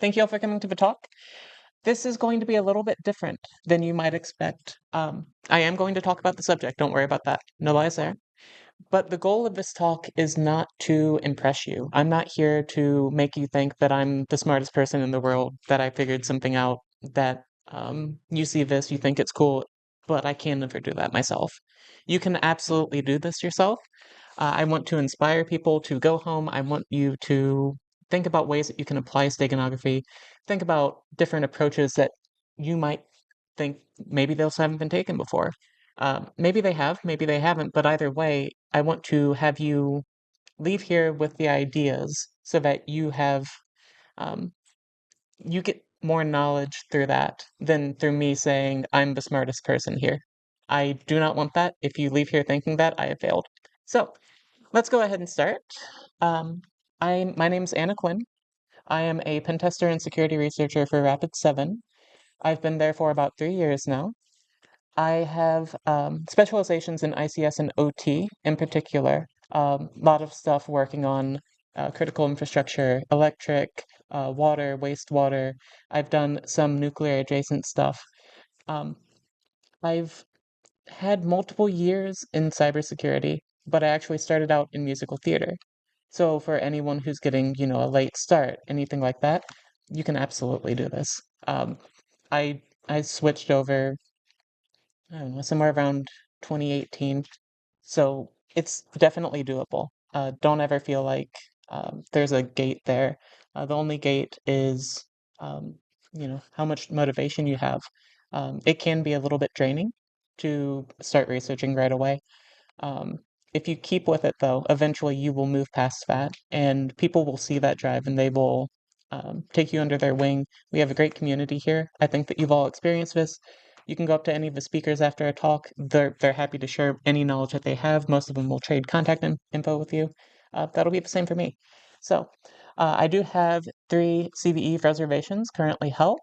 Thank you all for coming to the talk. This is going to be a little bit different than you might expect. I am going to talk about the subject, don't worry about that. No lies there. But the goal of this talk is not to impress you. I'm not here to make you think that I'm the smartest person in the world, that I figured something out, that you see this, you think it's cool, but I can never do that myself. You can absolutely do this yourself. I want to inspire people to go home. I want you to think about ways that you can apply steganography. Think about different approaches that you might think maybe those haven't been taken before. Maybe they have, maybe they haven't, but either way, I want to have you leave here with the ideas so that um, you get more knowledge through that than through me saying I'm the smartest person here. I do not want that. If you leave here thinking that, I have failed. So, let's go ahead and start. Um, my name's Anna Quinn. I am a pen tester and security researcher for Rapid7. I've been there for about 3 years now. I have specializations in ICS and OT in particular. A lot of stuff working on critical infrastructure, electric, water, wastewater. I've done some nuclear adjacent stuff. Um, I've had multiple years in cybersecurity, but I actually started out in musical theater. So for anyone who's getting, a late start, anything like that, you can absolutely do this. I switched over, I don't know, somewhere around 2018. So it's definitely doable. Don't ever feel like there's a gate there. The only gate is, um, how much motivation you have. It can be a little bit draining to start researching right away. Um, if you keep with it, though, eventually you will move past that, and people will see that drive and they will take you under their wing. We have a great community here. I think that you've all experienced this. You can go up to any of the speakers after a talk. They're happy to share any knowledge that they have. Most of them will trade contact info with you. That'll be the same for me. So, I do have 3 CVE reservations currently held.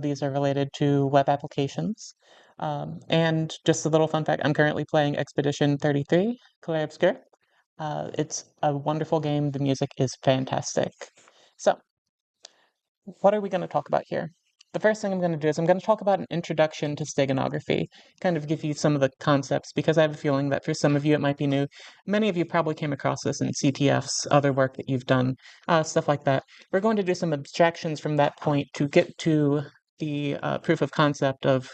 These are related to web applications. And just a little fun fact, I'm currently playing Expedition 33, Clair Obscur. It's a wonderful game. The music is fantastic. So, what are we going to talk about here? The first thing I'm going to do is I'm going to talk about an introduction to steganography, kind of give you some of the concepts, because I have a feeling that for some of you it might be new. Many of you probably came across this in CTFs, other work that you've done, stuff like that. We're going to do some abstractions from that point to get to the proof of concept of,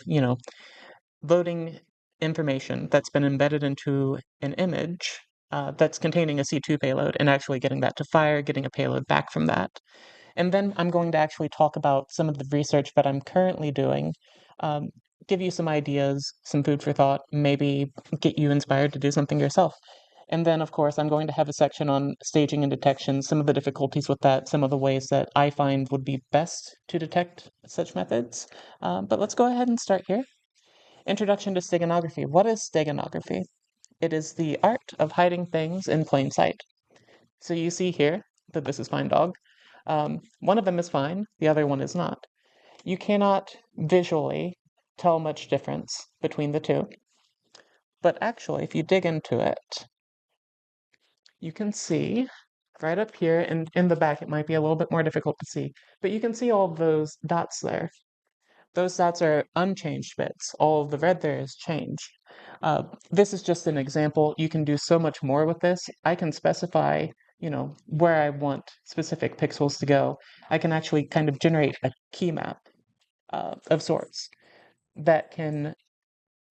loading information that's been embedded into an image that's containing a C2 payload and actually getting that to fire, getting a payload back from that. And then I'm going to actually talk about some of the research that I'm currently doing, um, give you some ideas, some food for thought, maybe get you inspired to do something yourself. And then, of course, I'm going to have a section on staging and detection, some of the difficulties with that, some of the ways that I find would be best to detect such methods. But let's go ahead and start here. Introduction to Steganography. What is steganography? It is the art of hiding things in plain sight. So you see here that this is fine dog. One of them is fine, the other one is not. You cannot visually tell much difference between the two. But actually, if you dig into it, you can see right up here and in the back, it might be a little bit more difficult to see, but you can see all of those dots there. Those dots are unchanged bits. All of the red there is changed. This is just an example. You can do so much more with this. I can specify, where I want specific pixels to go. I can actually kind of generate a key map of sorts that can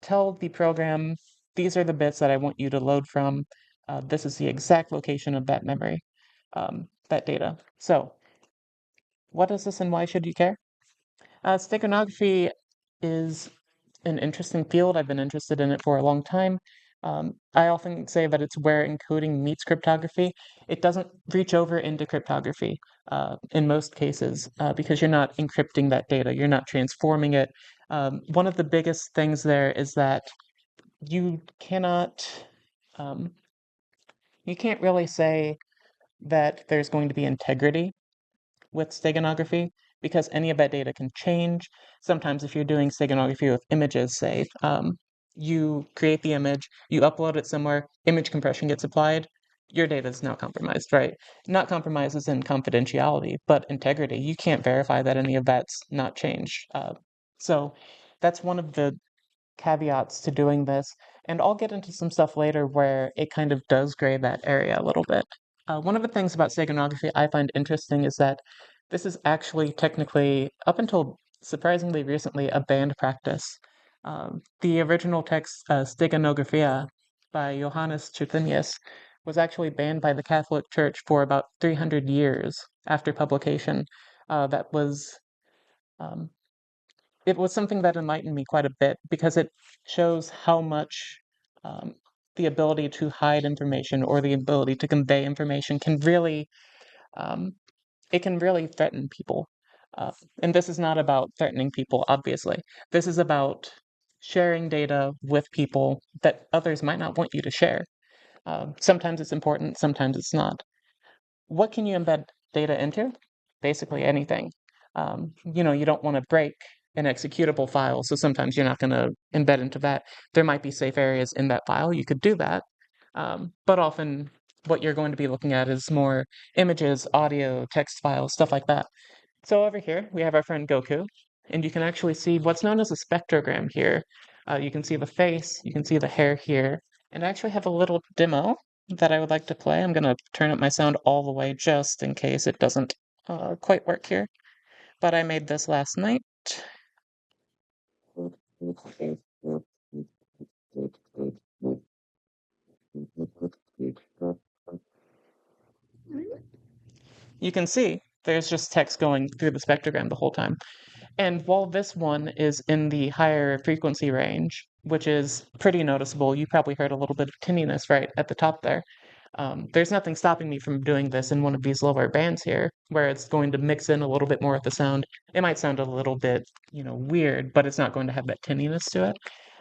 tell the program, these are the bits that I want you to load from. This is the exact location of that memory, that data. So, what is this and why should you care? Steganography is an interesting field. I've been interested in it for a long time. I often say that it's where encoding meets cryptography. It doesn't reach over into cryptography in most cases because you're not encrypting that data. You're not transforming it. One of the biggest things there is that you cannot, um, you can't really say that there's going to be integrity with steganography because any of that data can change. Sometimes if you're doing steganography with images, say, you create the image, you upload it somewhere, image compression gets applied, your data is now compromised, right? Not compromised as in confidentiality, but integrity. You can't verify that any of that's not changed. So that's one of the caveats to doing this. And I'll get into some stuff later where it kind of does gray that area a little bit. One of the things about steganography I find interesting is that this is actually technically, up until surprisingly recently, a banned practice. The original text, Steganographia, by Johannes Trithenius, was actually banned by the Catholic Church for about 300 years after publication. That was um, it was something that enlightened me quite a bit because it shows how much um, the ability to hide information or the ability to convey information can really um, it can really threaten people. Uh, and this is not about threatening people, obviously. This is about sharing data with people that others might not want you to share. Sometimes it's important, sometimes it's not. What can you embed data into? Basically anything. You don't want to break an executable file, so sometimes you're not going to embed into that. There might be safe areas in that file. You could do that. But often what you're going to be looking at is more images, audio, text files, stuff like that. So over here, we have our friend Goku, and you can actually see what's known as a spectrogram here. You can see the face, you can see the hair here, and I actually have a little demo that I would like to play. I'm going to turn up my sound all the way just in case it doesn't quite work here. But I made this last night. You can see there's just text going through the spectrogram the whole time. And while this one is in the higher frequency range, which is pretty noticeable, you probably heard a little bit of tinniness right at the top there. There's nothing stopping me from doing this in one of these lower bands here, where it's going to mix in a little bit more of the sound. It might sound a little bit, weird, but it's not going to have that tinniness to it.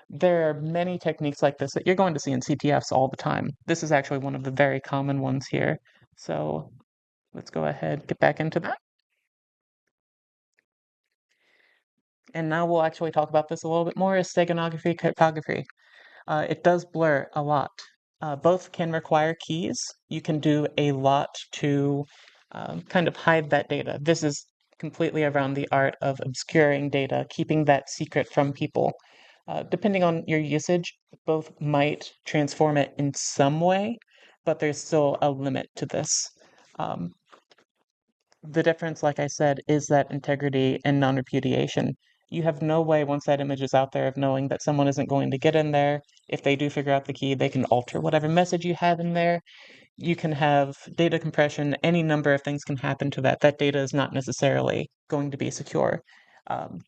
There are many techniques like this that you're going to see in CTFs all the time. This is actually one of the very common ones here. So let's go ahead, get back into that. And now we'll actually talk about this a little bit more, is steganography cryptography. It does blur a lot. Both can require keys. You can do a lot to kind of hide that data. This is completely around the art of obscuring data, keeping that secret from people. Depending on your usage, both might transform it in some way, but there's still a limit to this. Um, the difference, like I said, is that integrity and non-repudiation. You have no way, once that image is out there, of knowing that someone isn't going to get in there. If they do figure out the key, they can alter whatever message you have in there. You can have data compression. Any number of things can happen to that. That data is not necessarily going to be secure. Um,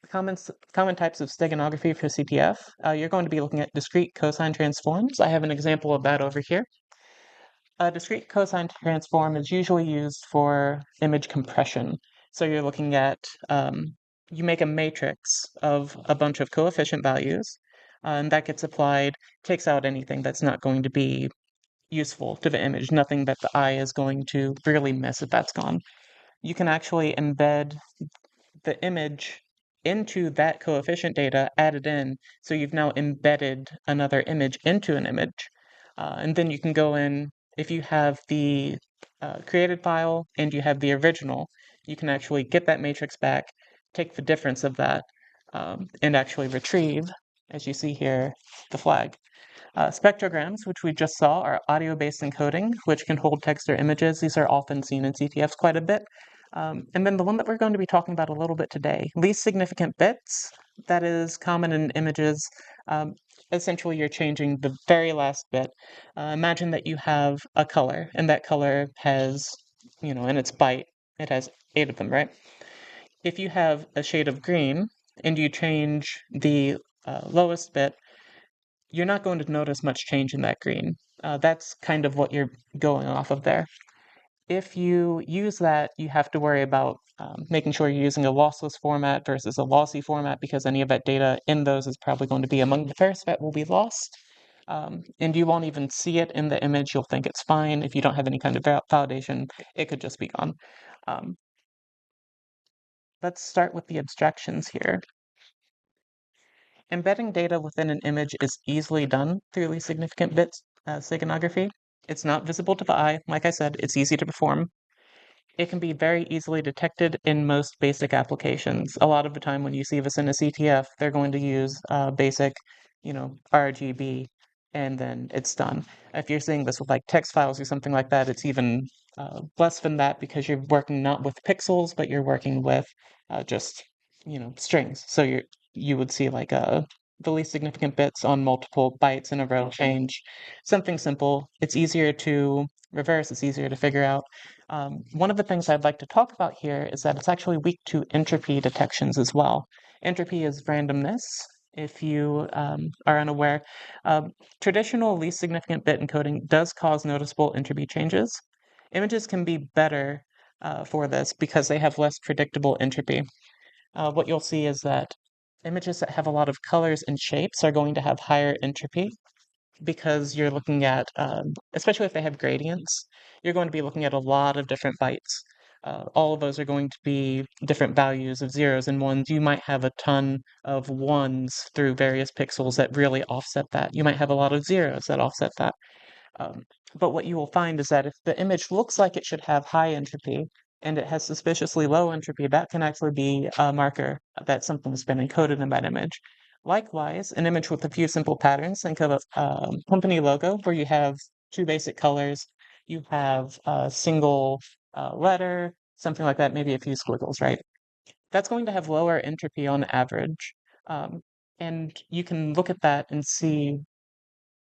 common types of steganography for CTF, you're going to be looking at discrete cosine transforms. I have an example of that over here. A discrete cosine transform is usually used for image compression. So you're looking at, you make a matrix of a bunch of coefficient values, and that gets applied, takes out anything that's not going to be useful to the image, nothing that the eye is going to really miss if that's gone. You can actually embed the image into that coefficient data added in, so you've now embedded another image into an image. And then you can go in, if you have the created file and you have the original, you can actually get that matrix back, take the difference of that, and actually retrieve, as you see here, the flag. Spectrograms, which we just saw, are audio-based encoding, which can hold text or images. These are often seen in CTFs quite a bit. And then the one that we're going to be talking about a little bit today, least significant bits, that is common in images. Essentially, you're changing the very last bit. Imagine that you have a color, and that color has, in its byte, it has 8 of them, right? If you have a shade of green, and you change the lowest bit, you're not going to notice much change in that green. That's kind of what you're going off of there. If you use that, you have to worry about making sure you're using a lossless format versus a lossy format, because any of that data in those is probably going to be among the first that will be lost. And you won't even see it in the image. You'll think it's fine. If you don't have any kind of validation, it could just be gone. Let's start with the abstractions here. Embedding data within an image is easily done through least significant bits steganography. It's not visible to the eye. Like I said, it's easy to perform. It can be very easily detected in most basic applications. A lot of the time when you see this in a CTF, they're going to use basic, RGB, and then it's done. If you're seeing this with like text files or something like that, it's even less than that because you're working not with pixels, but you're working with just, strings. So you would see like the least significant bits on multiple bytes in a row change. Something simple. It's easier to reverse, it's easier to figure out. One of the things I'd like to talk about here is that it's actually weak to entropy detections as well. Entropy is randomness. If you are unaware, um, traditional least significant bit encoding does cause noticeable entropy changes. Images can be better for this because they have less predictable entropy. What you'll see is that images that have a lot of colors and shapes are going to have higher entropy because you're looking at, especially if they have gradients, you're going to be looking at a lot of different bytes. All of those are going to be different values of zeros and ones. You might have a ton of ones through various pixels that really offset that. You might have a lot of zeros that offset that. Um, but what you will find is that if the image looks like it should have high entropy and it has suspiciously low entropy, that can actually be a marker that something's been encoded in that image. Likewise, an image with a few simple patterns, think of a company logo where you have two basic colors, you have a single letter, something like that, maybe a few squiggles, right? That's going to have lower entropy on average. Um, and you can look at that and see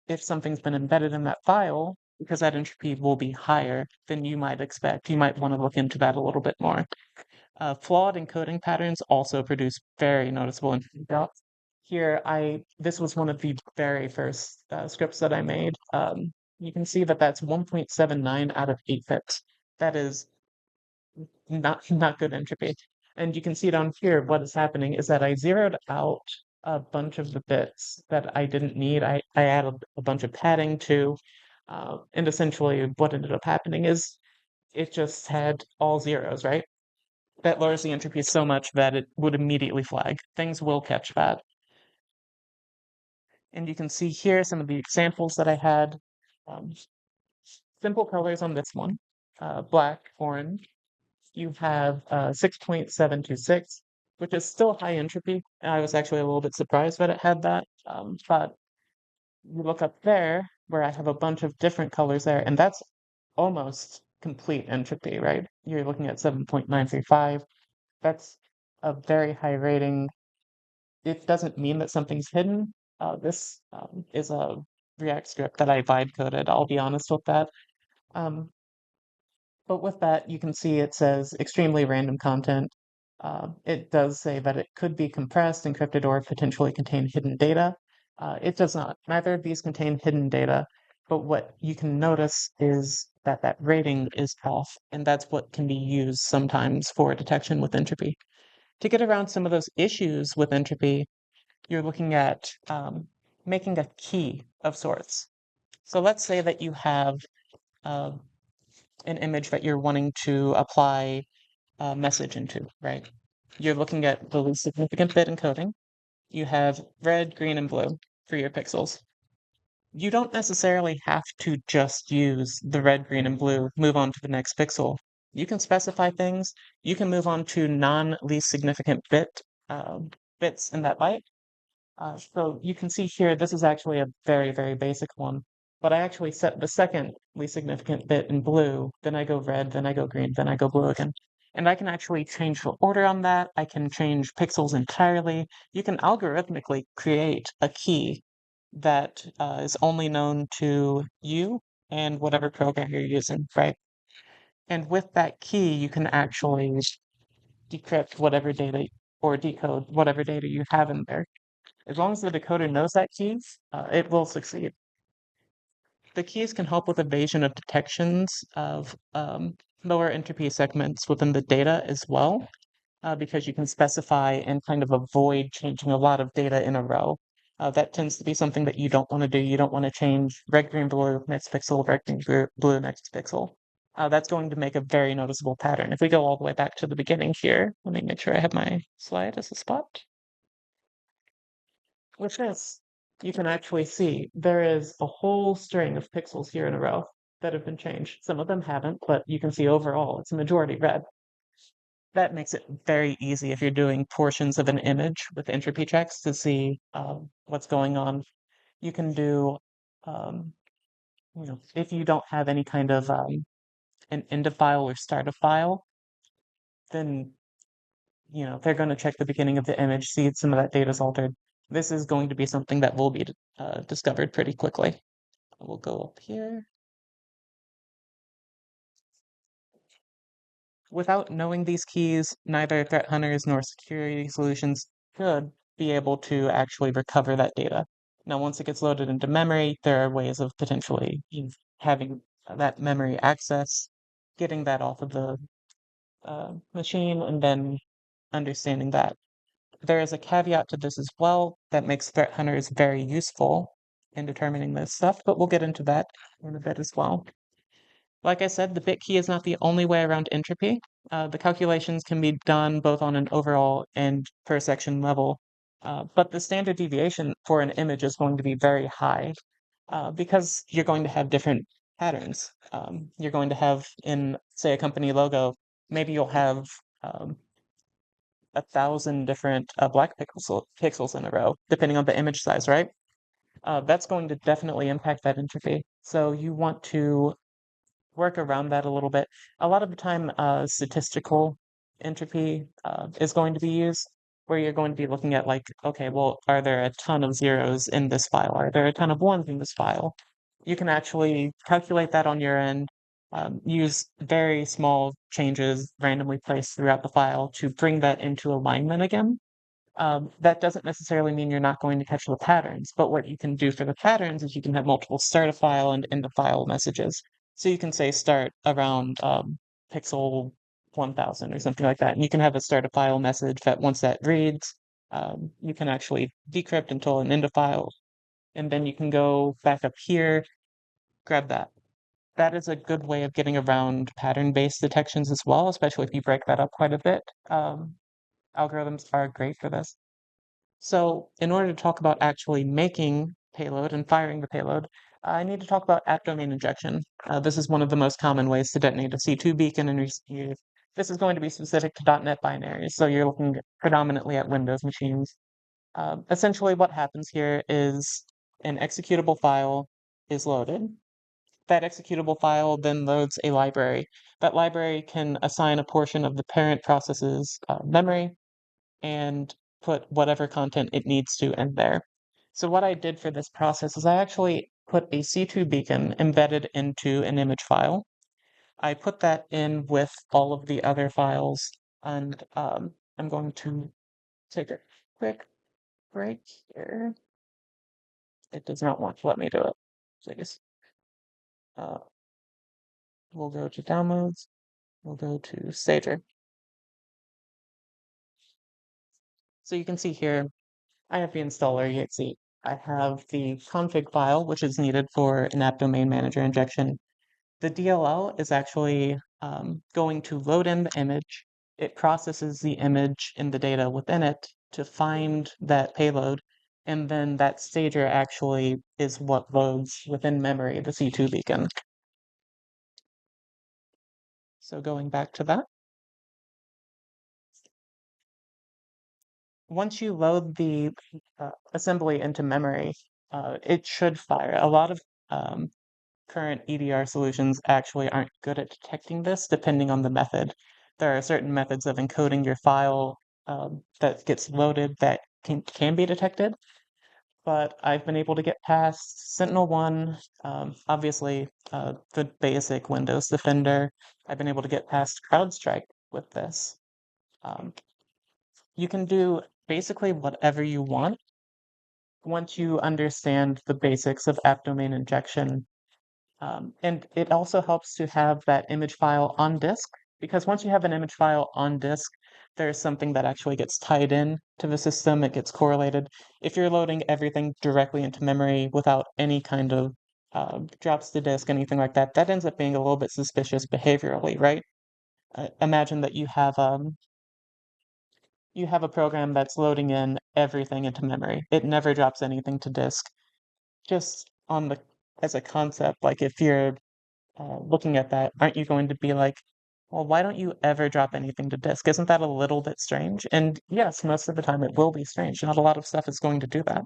if something's been embedded in that file, because that entropy will be higher than you might expect. You might want to look into that a little bit more. Flawed encoding patterns also produce very noticeable entropy drops. Here, this was one of the very first scripts that I made. You can see that that's 1.79 out of 8 bits. That is not good entropy. And you can see down here what is happening is that I zeroed out a bunch of the bits that I didn't need. I added a bunch of padding to, and essentially what ended up happening is it just had all zeros, right? That lowers the entropy so much that it would immediately flag. Things will catch that. And you can see here some of the examples that I had. Um, Simple colors on this one, black, orange. You have 6.726, which is still high entropy. I was actually a little bit surprised that it had that. But you look up there where I have a bunch of different colors there, and that's almost complete entropy, right? You're looking at 7.935. That's a very high rating. It doesn't mean that something's hidden. This is a React script that I vibe coded. I'll be honest with that. Um, But with that, you can see it says extremely random content. It does say that it could be compressed, encrypted, or potentially contain hidden data. It does not. Neither of these contain hidden data, but what you can notice is that that rating is off, and that's what can be used sometimes for detection with entropy. To get around some of those issues with entropy, you're looking at making a key of sorts. So let's say that you have uh, an image that you're wanting to apply a message into, right? You're looking at the least significant bit encoding. You have red, green, and blue for your pixels. You don't necessarily have to just use the red, green, and blue, move on to the next pixel. You can specify things. You can move on to non-least significant bits in that byte. So you can see here, this is actually a very, very basic one, but I actually set the second least significant bit in blue, then I go red, then I go green, then I go blue again. And I can actually change the order on that. I can change pixels entirely. You can algorithmically create a key that is only known to you and whatever program you're using, right? And with that key, you can actually decrypt whatever data or decode whatever data you have in there. As long as the decoder knows that key, it will succeed. The keys can help with evasion of detections of lower entropy segments within the data as well, because you can specify and kind of avoid changing a lot of data in a row. That tends to be something that you don't want to do. You don't want to change red, green, blue, next pixel, red, green, blue, next pixel. That's going to make a very noticeable pattern. If we go all the way back to the beginning here, let me make sure I have my slide as a spot. With this, you can actually see there is a whole string of pixels here in a row. that have been changed. Some of them haven't, but you can see overall it's a majority red. That makes it very easy if you're doing portions of an image with entropy checks to see what's going on. You can do, um, if you don't have any kind of an end of file or start of file, then they're going to check the beginning of the image, see if some of that data is altered. This is going to be something that will be discovered pretty quickly. We'll go up here. Without knowing these keys, neither threat hunters nor security solutions should be able to actually recover that data. Now, once it gets loaded into memory, there are ways of potentially having that memory access, getting that off of the machine, and then understanding that. There is a caveat to this as well that makes threat hunters very useful in determining this stuff, but we'll get into that in a bit as well. Like I said, the bit key is not the only way around entropy. The calculations can be done both on an overall and per section level, but the standard deviation for an image is going to be very high because you're going to have different patterns. You're going to have in, say, a company logo, maybe you'll have 1,000 different black pixels in a row, depending on the image size, right? That's going to definitely impact that entropy. So you want to work around that a little bit. A lot of the time, statistical entropy is going to be used, where you're going to be looking at like, okay, well, are there a ton of zeros in this file? Are there a ton of ones in this file? You can actually calculate that on your end, use very small changes randomly placed throughout the file to bring that into alignment again. That doesn't necessarily mean you're not going to catch the patterns, but what you can do for the patterns is you can have multiple start of file and end of file messages. So you can say start around pixel 1000 or something like that, and you can have a start of file message that once that reads, you can actually decrypt until an end of file, and then you can go back up here, grab that. That is a good way of getting around pattern-based detections as well, especially if you break that up quite a bit. Algorithms are great for this. So in order to talk about actually making payload and firing the payload, I need to talk about at-domain injection. This is one of the most common ways to detonate a C2 beacon, and this is going to be specific to .NET binaries, so you're looking predominantly at Windows machines. Essentially what happens here is an executable file is loaded. That executable file then loads a library. That library can assign a portion of the parent process's memory and put whatever content it needs to in there. So what I did for this process is I actually put a C2 beacon embedded into an image file. I put that in with all of the other files, and I'm going to take a quick break here. It does not want to let me do it. Please. We'll go to downloads. We'll go to Stager. So you can see here, I have the installer exe. I have the config file, which is needed for an app domain manager injection. The DLL is actually going to load in the image. It processes the image and the data within it to find that payload. And then that stager actually is what loads within memory the C2 beacon. So going back to that. Once you load the assembly into memory, it should fire. A lot of current EDR solutions actually aren't good at detecting this, depending on the method. There are certain methods of encoding your file that gets loaded that can be detected, but I've been able to get past Sentinel-1, obviously the basic Windows Defender. I've been able to get past CrowdStrike with this. You can do basically whatever you want once you understand the basics of app domain injection. And it also helps to have that image file on disk, because once you have an image file on disk, there's something that actually gets tied in to the system. It gets correlated. If you're loading everything directly into memory without any kind of drops to disk, anything like that, that ends up being a little bit suspicious behaviorally, right? Imagine that you have a program that's loading in everything into memory. It never drops anything to disk. Just on the as a concept, like if you're looking at that, aren't you going to be like, well, why don't you ever drop anything to disk? Isn't that a little bit strange? And yes, most of the time it will be strange. Not a lot of stuff is going to do that.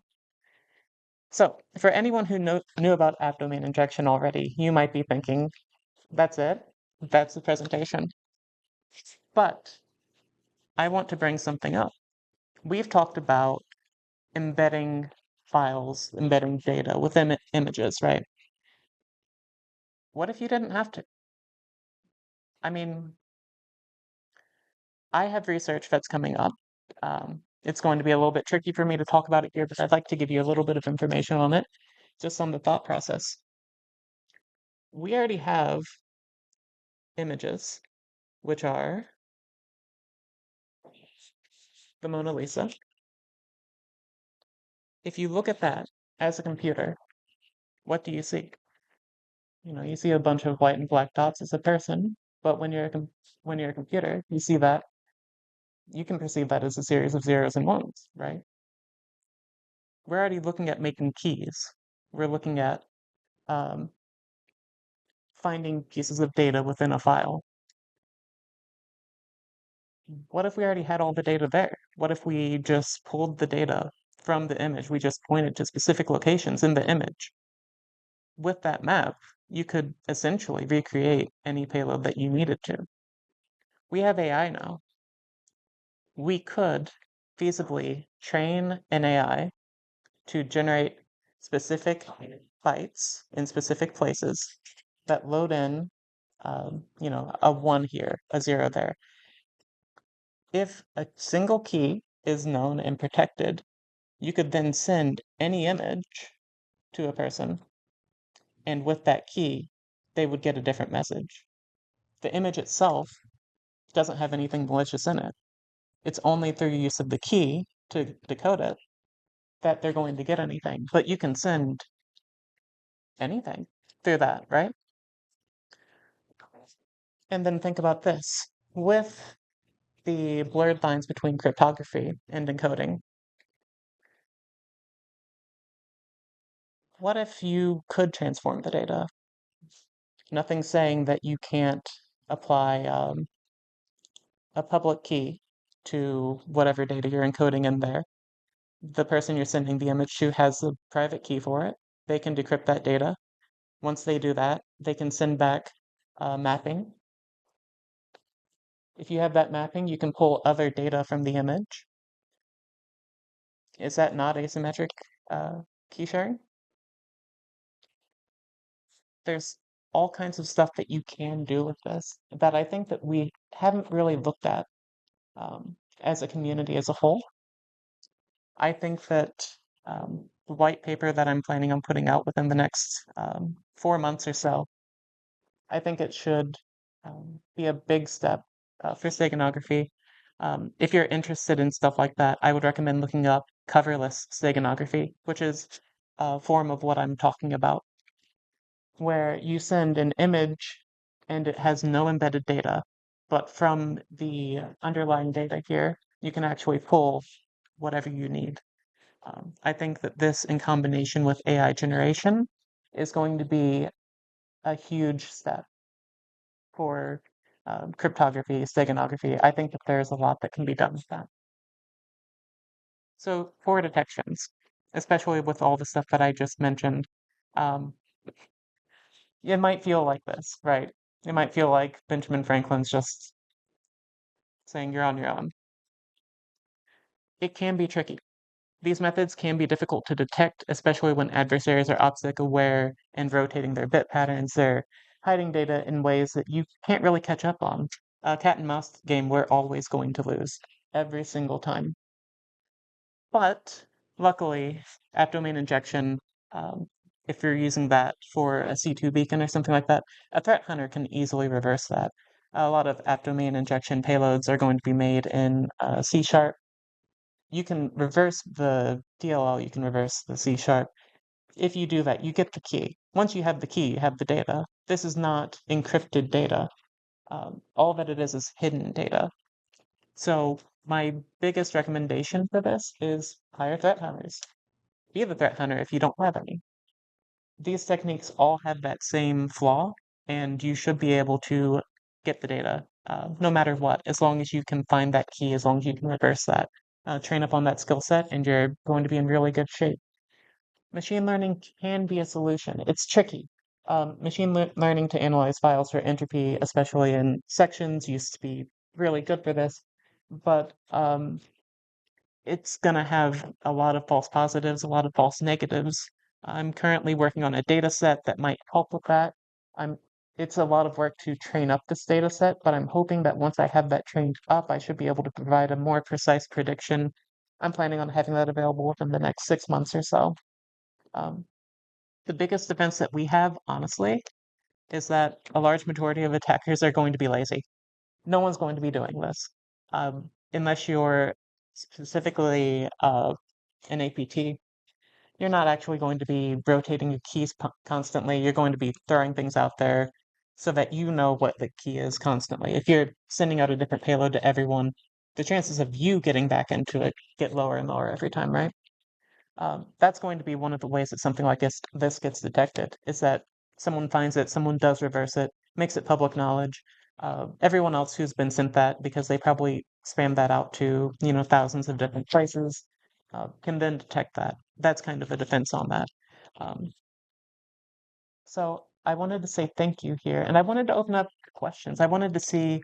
So, for anyone who knew about app domain injection already, you might be thinking, that's it? That's the presentation. But I want to bring something up. We've talked about embedding files, embedding data within images, right? What if you didn't have to? I mean, I have research that's coming up. It's going to be a little bit tricky for me to talk about it here, but I'd like to give you a little bit of information on it, just on the thought process. We already have images, which are the Mona Lisa. If you look at that as a computer, what do you see? You see a bunch of white and black dots as a person, but when you're a computer, you see that you can perceive that as a series of zeros and ones, right? We're already looking at making keys. We're looking at um, finding pieces of data within a file. What if we already had all the data there? What if we just pulled the data from the image? We just pointed to specific locations in the image. With that map, you could essentially recreate any payload that you needed to. We have AI now. We could feasibly train an AI to generate specific bytes in specific places that load in, a 1 here, a 0 there. If a single key is known and protected, you could then send any image to a person, and with that key, they would get a different message. The image itself doesn't have anything malicious in it. It's only through use of the key to decode it that they're going to get anything. But you can send anything through that, right? And then think about this. With the blurred lines between cryptography and encoding, what if you could transform the data? Nothing's saying that you can't apply a public key to whatever data you're encoding in there. The person you're sending the image to has a private key for it. They can decrypt that data. Once they do that, they can send back mapping. If you have that mapping, you can pull other data from the image. Is that not asymmetric key sharing? There's all kinds of stuff that you can do with this that I think that we haven't really looked at as a community as a whole. I think that the white paper that I'm planning on putting out within the next 4 months or so, I think it should be a big step for steganography. If you're interested in stuff like that, I would recommend looking up coverless steganography, which is a form of what I'm talking about, where you send an image and it has no embedded data, but from the underlying data here, you can actually pull whatever you need. I think that this, in combination with AI generation, is going to be a huge step for cryptography, steganography. I think that there's a lot that can be done with that. So for detections, especially with all the stuff that I just mentioned, um, it might feel like this, right? It might feel like Benjamin Franklin's just saying you're on your own. It can be tricky. These methods can be difficult to detect, especially when adversaries are obstacle aware and rotating their bit patterns. They're hiding data in ways that you can't really catch up on. A cat and mouse game, we're always going to lose every single time. But luckily, app domain injection, if you're using that for a C2 beacon or something like that, a threat hunter can easily reverse that. A lot of app domain injection payloads are going to be made in C Sharp. You can reverse the DLL, you can reverse the C Sharp. If you do that, you get the key. Once you have the key, you have the data. This is not encrypted data. All that it is hidden data. So my biggest recommendation for this is hire threat hunters. Be the threat hunter if you don't have any. These techniques all have that same flaw, and you should be able to get the data no matter what, as long as you can find that key, as long as you can reverse that. Train up on that skill set, and you're going to be in really good shape. Machine learning can be a solution. It's tricky. Learning to analyze files for entropy, especially in sections, used to be really good for this, but it's going to have a lot of false positives, a lot of false negatives. I'm currently working on a data set that might help with that. I'm It's a lot of work to train up this data set, but I'm hoping that once I have that trained up, I should be able to provide a more precise prediction. I'm planning on having that available within the next 6 months or so. Um, the biggest defense that we have, honestly, is that a large majority of attackers are going to be lazy. No one's going to be doing this. Unless you're specifically an APT, you're not actually going to be rotating your keys constantly. You're going to be throwing things out there so that you know what the key is constantly. If you're sending out a different payload to everyone, the chances of you getting back into it get lower and lower every time, right? That's going to be one of the ways that something like this gets detected, is that someone finds it, someone does reverse it, makes it public knowledge. Everyone else who's been sent that, because they probably spam that out to, thousands of different places, can then detect that. That's kind of a defense on that. Um, so I wanted to say thank you here, and I wanted to open up questions. I wanted to see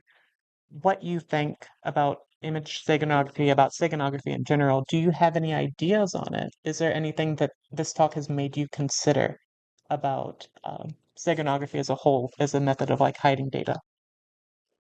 what you think about image steganography, about steganography in general. Do you have any ideas on it? Is there anything that this talk has made you consider about steganography as a whole, as a method of like hiding data?